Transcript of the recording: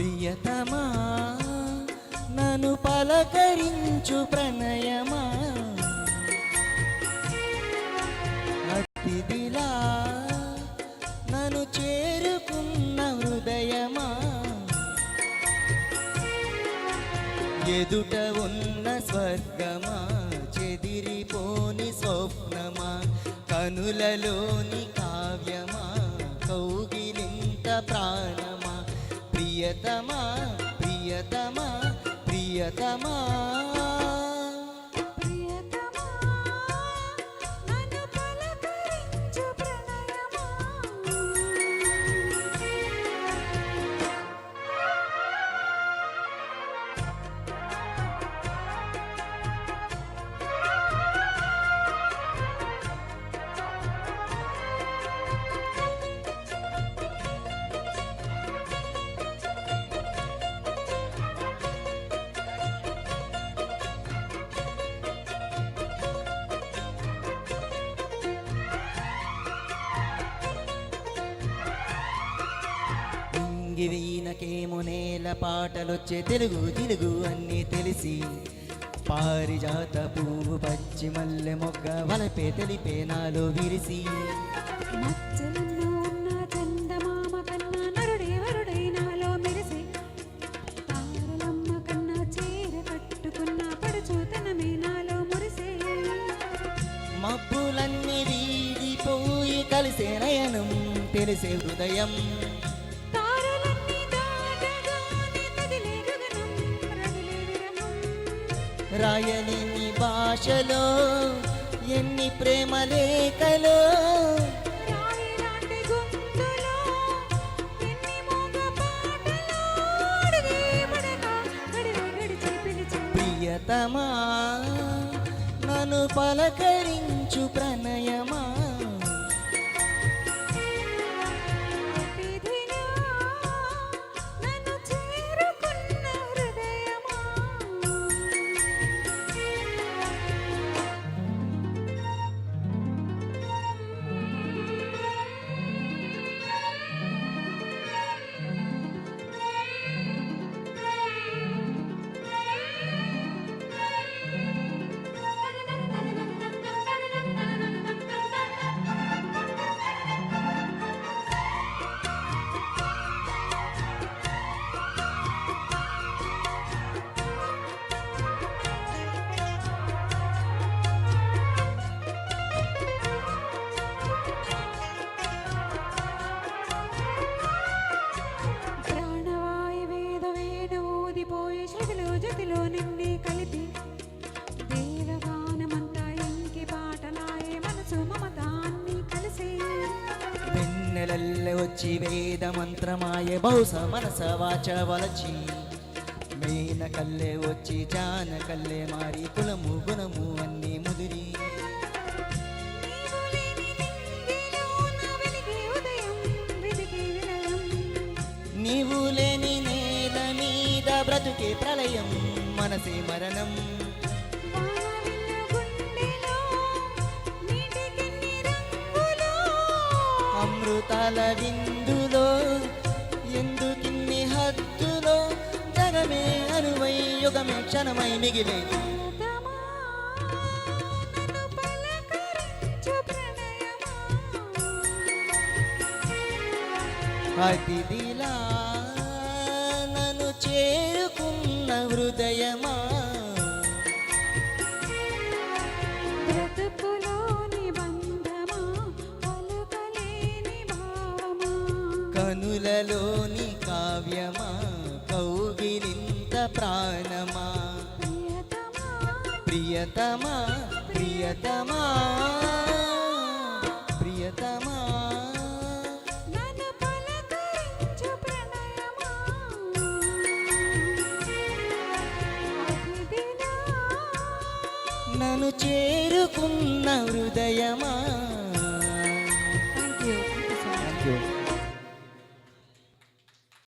ప్రియతమా నన్ను పలకరించు ప్రణయమా, అతిథిలా నన్ను చేరుకున్న హృదయమా, ఎదుట ఉన్న స్వర్గమా, చెదిరిపోని స్వప్నమా, కనులలోని కావ్యమా, కౌగిలింత ప్రాణమా, ప్రియతమా ప్రియతమా ప్రియతమా. వీణకేమో నేల పాటలొచ్చే తెలుగు తెలుగు అన్నీ తెలిసి, పారిజాత పువ్వు పచ్చి మల్లె మొగ్గ వలపే తెలిపే నాలో విరిసి, మచ్చలెన్నో ఉన్న చందమామ కన్నా నరుడే వరుడై నాలో మెరిసి, తారలమ్మ కన్నా చీర కట్టుకున్న పడుచూతనమే నాలో మురిసే, మబ్బులన్నీ వీడిపోయి కలిసే నయనం తెలిసే హృదయం, రాయలేని భాషలో ఎన్ని ప్రేమ లేఖలో, ప్రియతమా నన్ను పలకరించు ప్రణయమా, జతిలో నిన్నే కలిపి దేవగానమంతా ఇంకి పాటలాయే మనసు మమతాన్ని కలిసి, వెన్నెలల్లె వచ్చి వేద మంత్రమాయే బహుశ మనస వాచ వలచి, మేన కల్లె వచ్చి జాన కల్లె మారి కులము గుణము అన్ని ముదిరి, నీవు లేని నేల మీద బ్రతుకే ప్రళయం మనసే మరణం, అమృతాల విందులో ఎందుకిన్ని హద్దులో, జగమే అనువై యుగమే క్షణమై మిగిలే, అతిథిలా నన్ను చేరుకున్న హృదయమా, బ్రతుకులోని బంధమా పలుకలేని భావమా, కనులలోని కావ్యమా, కౌగిలింత ప్రాణమా, ప్రియతమా ప్రియతమా ప్రియతమా. నన్ను చేరుకున్న హృదయమా,